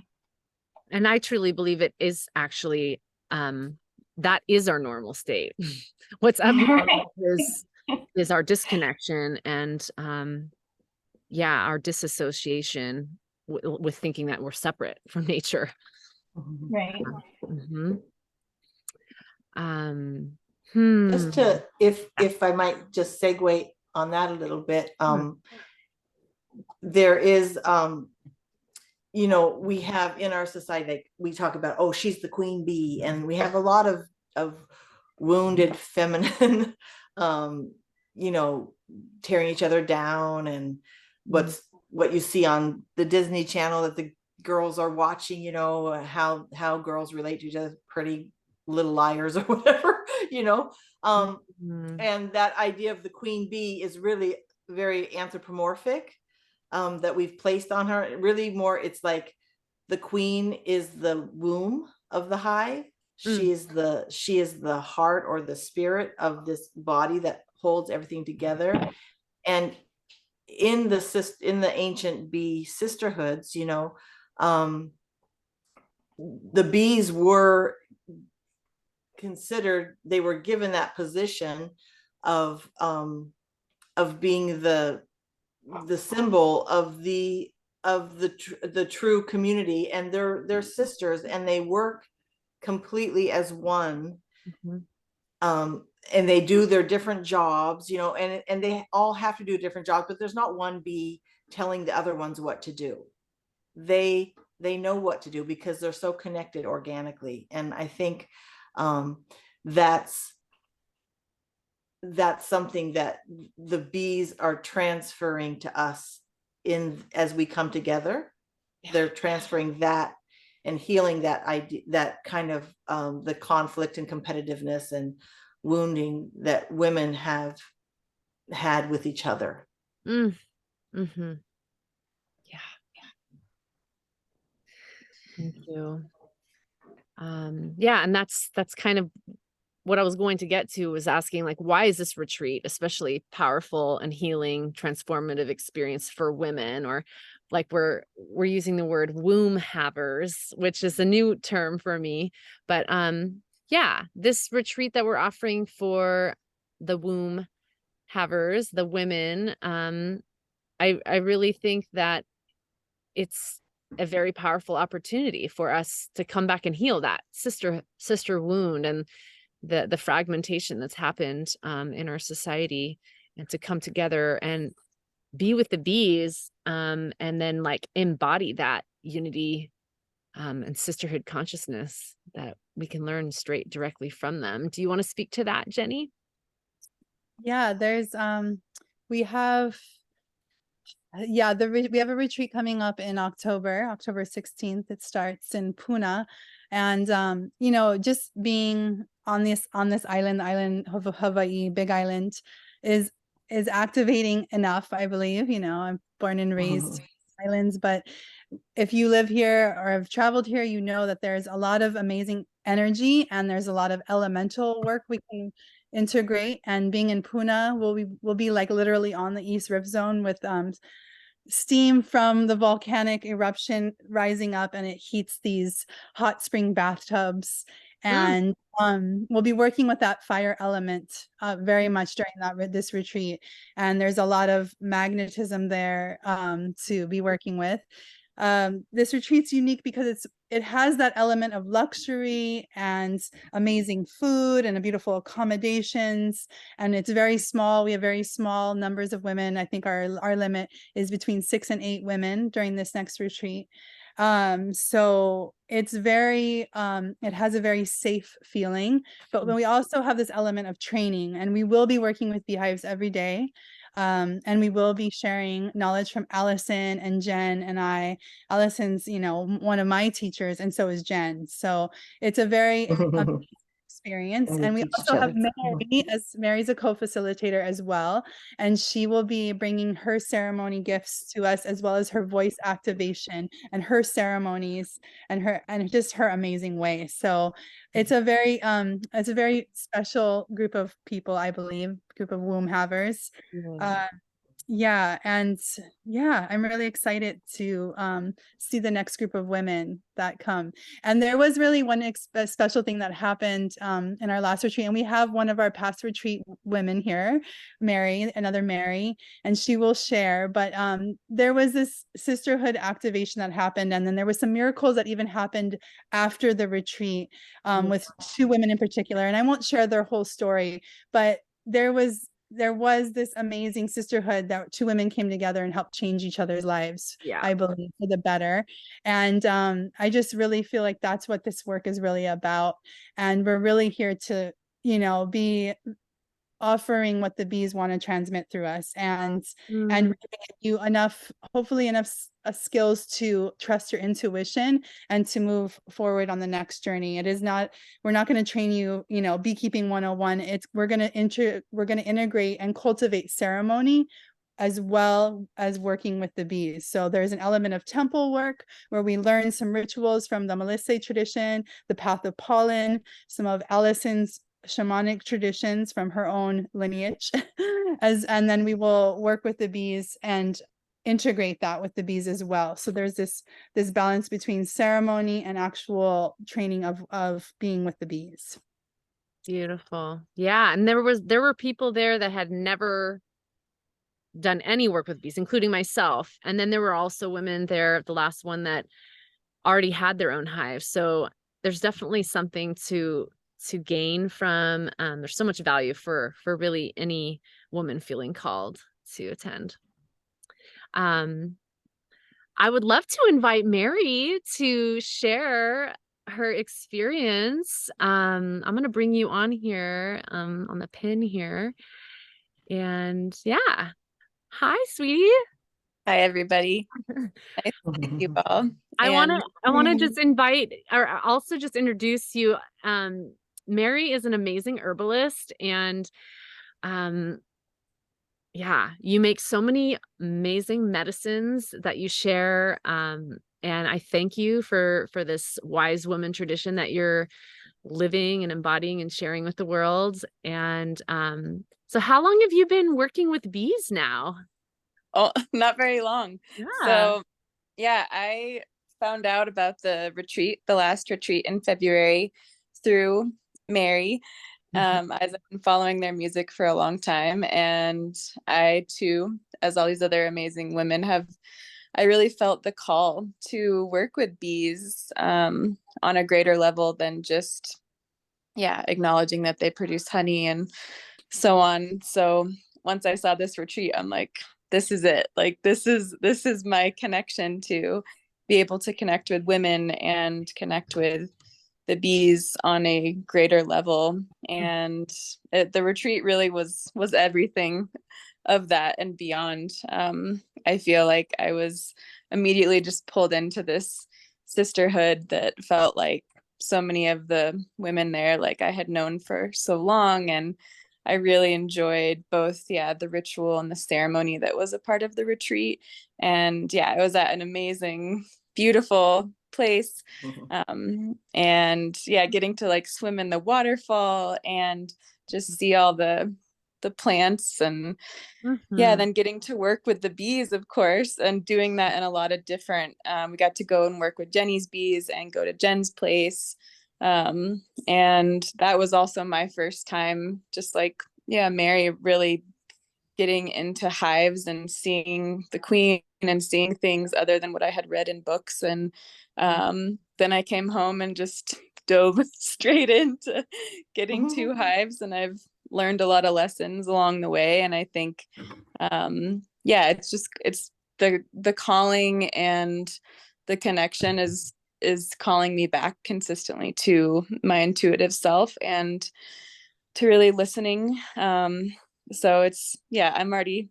And I truly believe it is actually, that is our normal state. What's abnormal is our disconnection and, yeah, our disassociation with thinking that we're separate from nature. Right. Mm-hmm. Just to, if I might just segue on that a little bit, there is, you know, we have in our society, like we talk about, oh, she's the queen bee, and we have a lot of wounded feminine, you know, tearing each other down, and what you see on the Disney Channel that the girls are watching, you know, how girls relate to each other, Pretty Little Liars or whatever, you know, and that idea of the queen bee is really very anthropomorphic, that we've placed on her. Really more, it's like the queen is the womb of the hive. She is the heart or the spirit of this body that holds everything together. And in the ancient bee sisterhoods, you know, the bees were considered, they were given that position of being the symbol of the true community, and they're sisters, and they work completely as one. And they do their different jobs, you know, and they all have to do different jobs, but there's not one bee telling the other ones what to do. They know what to do because they're so connected organically. And I think that's something that the bees are transferring to us as we come together. They're transferring that and healing that idea, that kind of the conflict and competitiveness and wounding that women have had with each other. Yeah. Thank you. Yeah, and that's kind of what I was going to get to, was asking, like, why is this retreat especially powerful and healing, transformative experience for women? Or like we're using the word womb havers, which is a new term for me. But yeah, this retreat that we're offering for the womb havers, the women, I really think that it's a very powerful opportunity for us to come back and heal that sister wound and the fragmentation that's happened in our society, and to come together and be with the bees, and then like embody that unity, and sisterhood consciousness that we can learn straight directly from them. Do you want to speak to that, Jenny? Yeah, there's we have we have a retreat coming up in October 16th. It starts in Pune. And you know, just being on this island, the island of Hawaii, big island, is activating enough, I believe. You know, I'm born and raised islands, but if you live here or have traveled here, you know that there's a lot of amazing energy and there's a lot of elemental work we can integrate. And being in Pune, we'll be like literally on the East Rift Zone with steam from the volcanic eruption rising up, and it heats these hot spring bathtubs. And we'll be working with that fire element very much during this retreat. And there's a lot of magnetism there to be working with. This retreat's unique because it has that element of luxury and amazing food and a beautiful accommodations, and it's very small. We have very small numbers of women. I think our limit is between 6 and 8 women during this next retreat. So it's very it has a very safe feeling, but we also have this element of training, and we will be working with beehives every day. And we will be sharing knowledge from Allison and Jen and I. Allison's, you know, one of my teachers, and so is Jen. So it's a very experience. And we also have Mary, as Mary's a co-facilitator as well, and she will be bringing her ceremony gifts to us, as well as her voice activation and her ceremonies and just her amazing way. So it's a very special group of people, I believe, group of womb havers. Yeah, and yeah, I'm really excited to see the next group of women that come. And there was really one special thing that happened in our last retreat, and we have one of our past retreat women here, Mary, another Mary, and she will share. But there was this sisterhood activation that happened, and then there was some miracles that even happened after the retreat with 2 women in particular. And I won't share their whole story, but there was this amazing sisterhood that 2 women came together and helped change each other's lives, I believe, for the better. And I just really feel like that's what this work is really about. And we're really here to, you know, be offering what the bees want to transmit through us, and give you hopefully enough skills to trust your intuition and to move forward on the next journey. We're not going to train you, you know, beekeeping 101. We're going to integrate and cultivate ceremony as well as working with the bees. So there's an element of temple work where we learn some rituals from the Melissae tradition, the path of pollen, some of Allison's shamanic traditions from her own lineage, and then we will work with the bees and integrate that with the bees as well. So there's this balance between ceremony and actual training of being with the bees. Beautiful. Yeah, and there were people there that had never done any work with bees, including myself. And then there were also women there, the last one, that already had their own hive. So there's definitely something to gain from. There's so much value for really any woman feeling called to attend. I would love to invite Mary to share her experience. I'm going to bring you on here, on the pin here. And yeah. Hi, sweetie. Hi, everybody. Nice to meet you all. I want to just invite, or also just introduce you. Mary is an amazing herbalist, and yeah, you make so many amazing medicines that you share. And I thank you for this wise woman tradition that you're living and embodying and sharing with the world. And so how long have you been working with bees now? Oh, not very long. Yeah. So yeah, I found out about the last retreat in February through Mary. I've been following their music for a long time, and I too, as all these other amazing women, I really felt the call to work with bees on a greater level than just acknowledging that they produce honey and so on. So once I saw this retreat, I'm like, this is it. Like, this is my connection to be able to connect with women and connect with the bees on a greater level. And the retreat really was everything of that and beyond. I feel like I was immediately just pulled into this sisterhood that felt like so many of the women there, like I had known for so long. And I really enjoyed both, the ritual and the ceremony that was a part of the retreat. And I was at an amazing, beautiful place. And getting to like swim in the waterfall and just see all the plants and then getting to work with the bees, of course, and doing that in a lot of different, we got to go and work with Jenny's bees and go to Jen's place. And that was also my first time, just like, Mary, really getting into hives and seeing the queen and seeing things other than what I had read in books. And then I came home and just dove straight into getting two hives, and I've learned a lot of lessons along the way. And I think it's the calling and the connection is calling me back consistently to my intuitive self and to really listening. So it's I'm already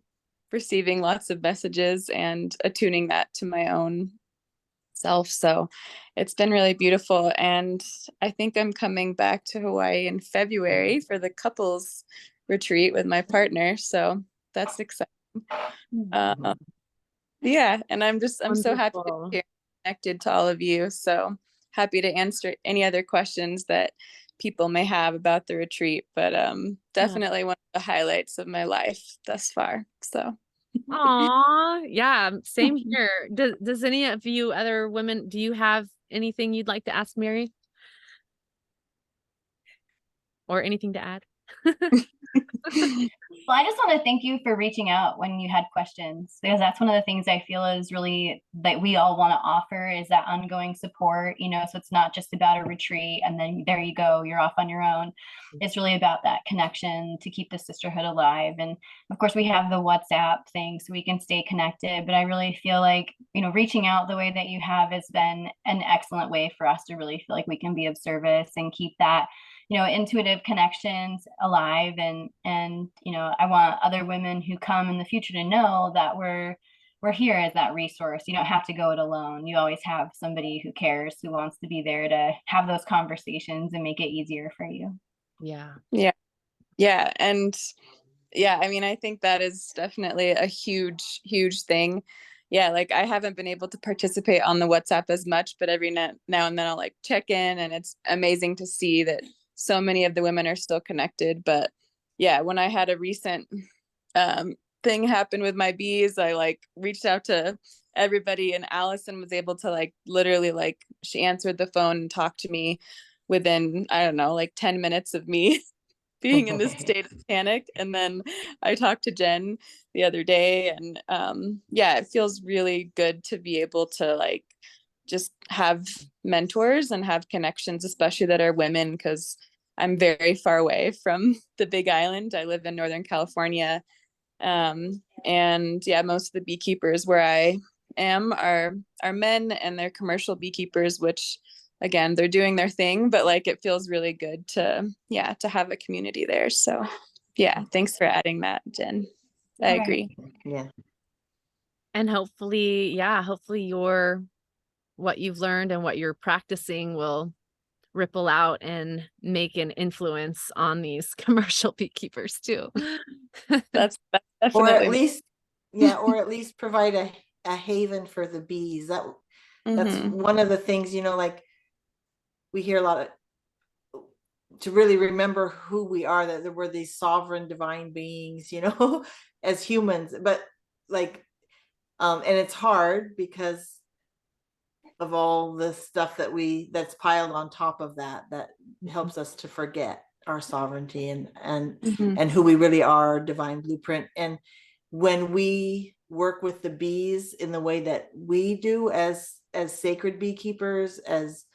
receiving lots of messages and attuning that to my own self. So it's been really beautiful. And I think I'm coming back to Hawaii in February for the couples retreat with my partner. So that's exciting. And I'm so happy to be connected to all of you. So happy to answer any other questions that people may have about the retreat, but definitely one of the highlights of my life thus far. So Aw, yeah, same here. Does any of you other women, do you have anything you'd like to ask Mary? Or anything to add? Well, I just want to thank you for reaching out when you had questions, because that's one of the things I feel is really that we all want to offer is that ongoing support, so it's not just about a retreat and then there you go, you're off on your own. It's really about that connection to keep the sisterhood alive. And of course we have the WhatsApp thing so we can stay connected, but I really feel like, reaching out the way that you have has been an excellent way for us to really feel like we can be of service and keep that intuitive connections alive. And I want other women who come in the future to know that we're here as that resource. You don't have to go it alone. You always have somebody who cares, who wants to be there to have those conversations and make it easier for you. And I mean, I think that is definitely a huge thing. Like I haven't been able to participate on the WhatsApp as much, but every now and then I'll like check in, and it's amazing to see that so many of the women are still connected. But when I had a recent thing happen with my bees, I like reached out to everybody, and Allison was able to like literally like she answered the phone and talked to me within, I don't know, like 10 minutes of me being in this state of panic. And then I talked to Jen the other day, and it feels really good to be able to like just have mentors and have connections, especially that are women, because I'm very far away from the Big Island. I live in Northern California. And most of the beekeepers where I am are men, and they're commercial beekeepers, which again, they're doing their thing, but like it feels really good to have a community there. So thanks for adding that, Jen. I agree. And hopefully what you've learned and what you're practicing will ripple out and make an influence on these commercial beekeepers too. That's definitely, or at least provide a haven for the bees. That's one of the things, like we hear a lot of, to really remember who we are, that we're these sovereign divine beings, as humans, but like and it's hard because of all the stuff that's piled on top of that helps us to forget our sovereignty and who we really are, divine blueprint. And when we work with the bees in the way that we do as sacred beekeepers, as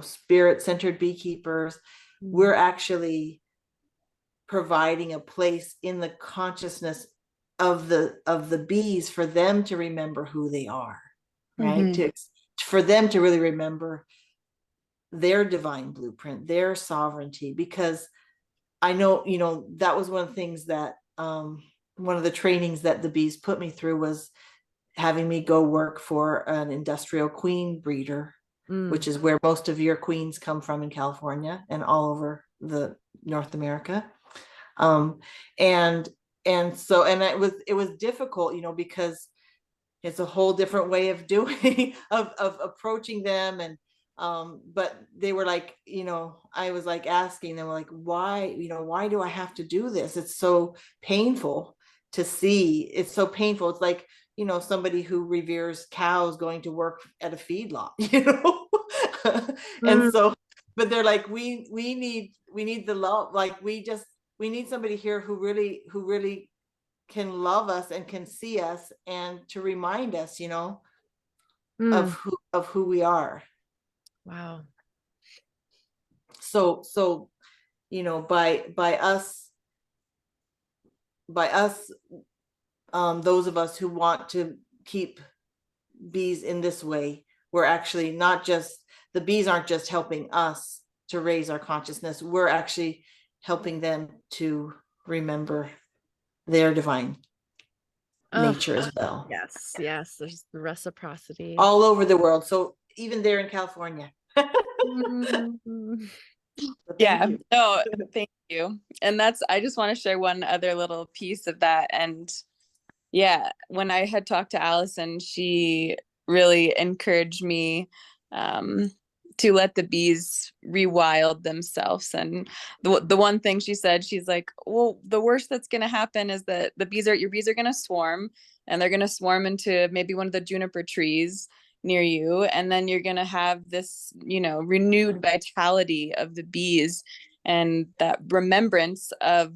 spirit-centered beekeepers, we're actually providing a place in the consciousness of the bees, for them to remember who they are, right? Mhm. For them to really remember their divine blueprint, their sovereignty. Because I know, that was one of the things that one of the trainings that the bees put me through was having me go work for an industrial queen breeder, which is where most of your queens come from in California and all over the North America. And so, and it was difficult, because it's a whole different way of doing of approaching them. And but they were like, I was like asking them, like, why do I have to do this? It's so painful to see. It's so painful. It's like, somebody who reveres cows going to work at a feedlot, and Mm. so, but they're like, we need the love. Like, we need somebody here who really can love us and can see us and to remind us, Mm. of who we are. Wow. So by us those of us who want to keep bees in this way, we're actually not just, the bees aren't just helping us to raise our consciousness, we're actually helping them to remember their divine nature as well. Yes, yes. There's the reciprocity. All over the world. So even there in California. Mm. Yeah, You. no, thank you. And I just want to share one other little piece of that. And yeah, when I had talked to Allison, she really encouraged me to let the bees rewild themselves. And the one thing she said, she's like, well, the worst that's going to happen is that your bees are going to swarm, and they're going to swarm into maybe one of the juniper trees near you. And then you're going to have this, renewed vitality of the bees and that remembrance of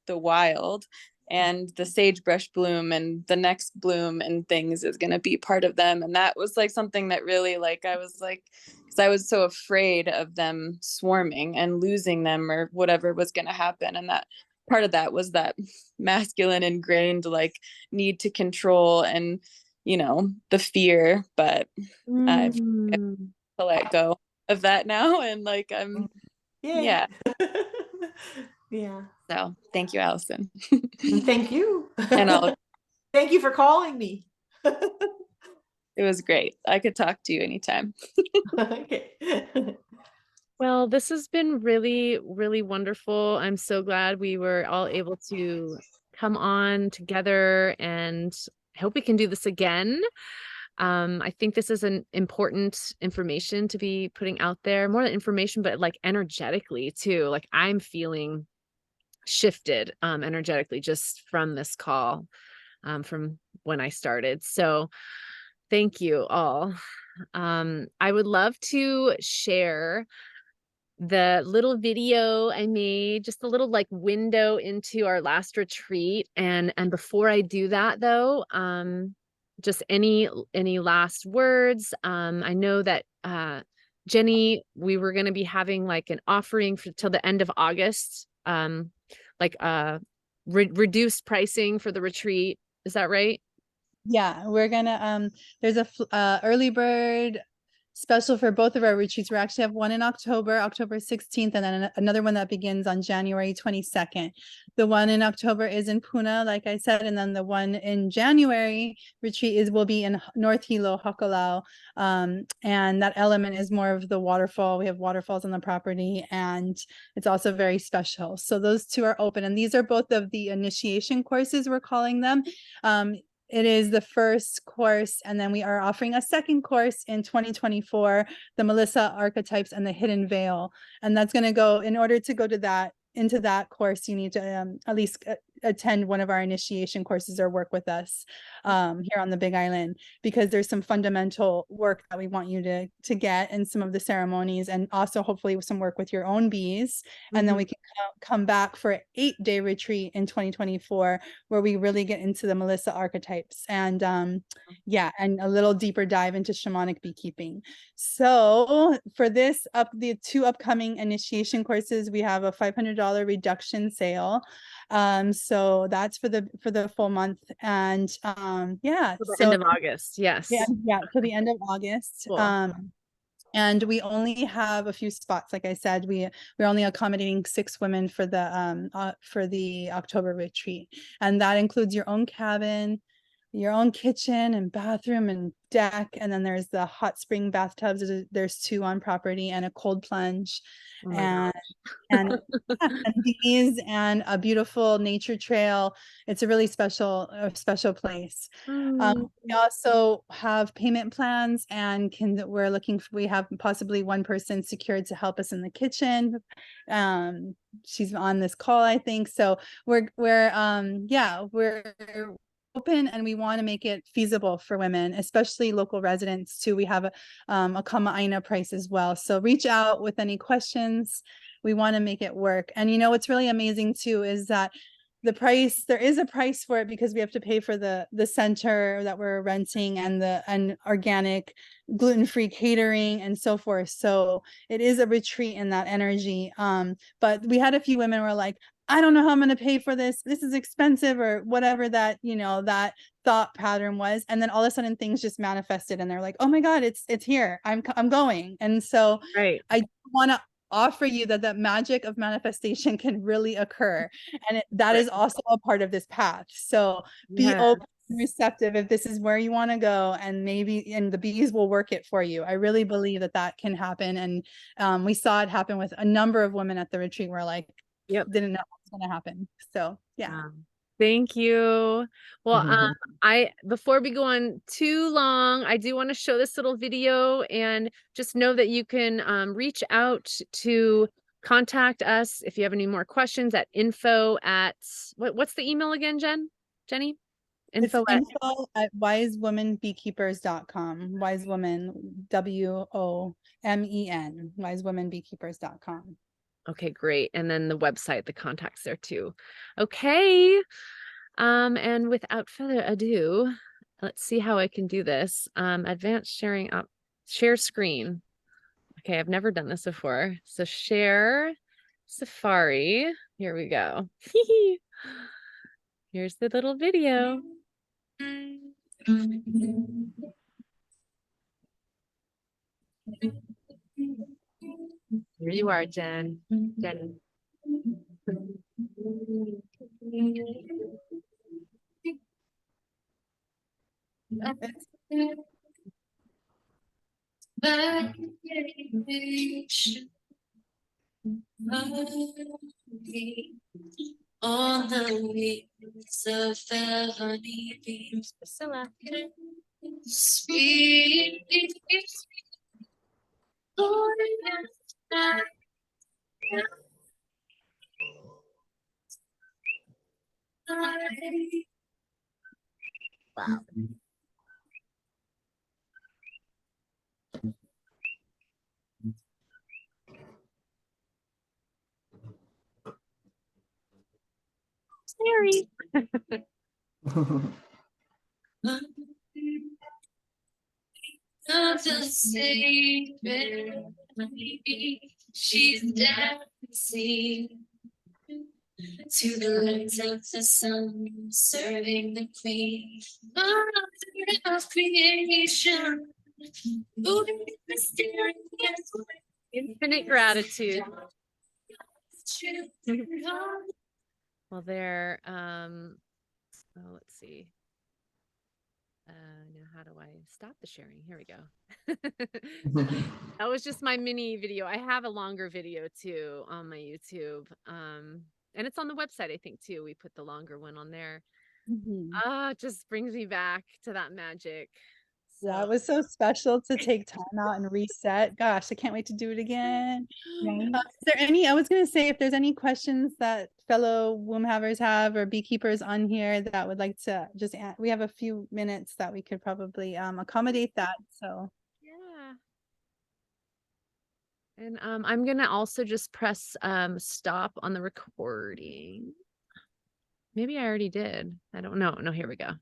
the wild, and the sagebrush bloom and the next bloom and things is going to be part of them. And that was like something that really, like, I was like, because I was so afraid of them swarming and losing them or whatever was going to happen. And that part of that was that masculine ingrained like need to control and, the fear. But I've Mm. to let go of that now. And like, Yeah. Yeah. So thank you, Allison. And thank you. And Thank you for calling me. it was great. I could talk to you anytime. Okay. Well, this has been really, really wonderful. I'm so glad we were all able to come on together, and I hope we can do this again. I think this is an important information to be putting out there, more than information, but like energetically too. Like, I'm feeling shifted energetically just from this call, from when I started. So thank you all. I would love to share the little video I made, just a little like window into our last retreat. And before I do that though, just any last words. I know that Jenny, we were going to be having like an offering till the end of August, like reduced pricing for the retreat. Is that right? Yeah, we're gonna there's a early bird special for both of our retreats. We actually have one in October 16th, and then another one that begins on January 22nd. The one in October is in Puna, like I said, and then the one in January retreat will be in North Hilo, Hakalau. And that element is more of the waterfall. We have waterfalls on the property, and it's also very special. So those two are open, and these are both of the initiation courses, we're calling them. It is the first course, and then we are offering a second course in 2024, the Melissae archetypes and the hidden veil. And that's going to go, in order to go to into that course, you need to at least attend one of our initiation courses or work with us here on the Big Island, because there's some fundamental work that we want you to get in some of the ceremonies, and also hopefully some work with your own bees. And then we can come back for an 8-day retreat in 2024, where we really get into the Melissae archetypes and yeah, and a little deeper dive into shamanic beekeeping. So for the 2 upcoming initiation courses, we have a $500 reduction sale. So that's for the full month. And yeah, Till the so end of August. Yes. yeah, till the end of August. Cool. And we only have a few spots. Like I said, we're only accommodating 6 women for the October retreat. And that includes your own cabin, your own kitchen and bathroom and deck. And then there's the hot spring bathtubs. There's 2 on property and a cold plunge. Oh my And gosh. and bees and a beautiful nature trail. It's a really special place. Mm. We also have payment plans, and we have possibly one person secured to help us in the kitchen. She's on this call, I think. So we're open, and we want to make it feasible for women, especially local residents too. We have a Kama'aina price as well. So reach out with any questions. We want to make it work. And you know what's really amazing too is that there is a price for it, because we have to pay for the center that we're renting and organic gluten-free catering and so forth. So it is a retreat in that energy. But we had a few women who were like, I don't know how I'm going to pay for this. This is expensive, or whatever that, that thought pattern was. And then all of a sudden things just manifested, and they're like, oh my God, it's here. I'm going. And so Right. I want to offer you that magic of manifestation can really occur. And that is also a part of this path. So be open and receptive if this is where you want to go, and the bees will work it for you. I really believe that can happen. And we saw it happen with a number of women at the retreat where didn't know what was going to happen. So yeah. Thank you. Well, before we go on too long, I do want to show this little video, and just know that you can reach out to contact us if you have any more questions at info at what's the email again, Jenny? Info at wisewomenbeekeepers.com. Wise Women, WOMEN, wisewomenbeekeepers.com. Okay, great. And then the website, the contacts there too. Okay. And without further ado, let's see how I can do this. Advanced sharing up, share screen. Okay, I've never done this before. So share Safari. Here we go. Here's the little video. Here you are, Jenny. On the wings of the honeybees, Priscilla. Sweet. Wow. Scary. Of the sacred honeybee, she's dancing to the light of the sun, serving the queen, mother of creation, moving mysterious, infinite gratitude. Well, there, let's see. Now how do I stop the sharing? Here we go. That was just my mini video. I have a longer video too on my YouTube. And it's on the website, I think, too. We put the longer one on there. It just brings me back to that magic. So. Yeah, it was so special to take time out and reset. Gosh, I can't wait to do it again. Right. I was going to say, if there's any questions that fellow womb havers have, or beekeepers on here that would like to we have a few minutes that we could probably accommodate that. So yeah. And I'm going to also just press stop on the recording. Maybe I already did. I don't know. No, here we go.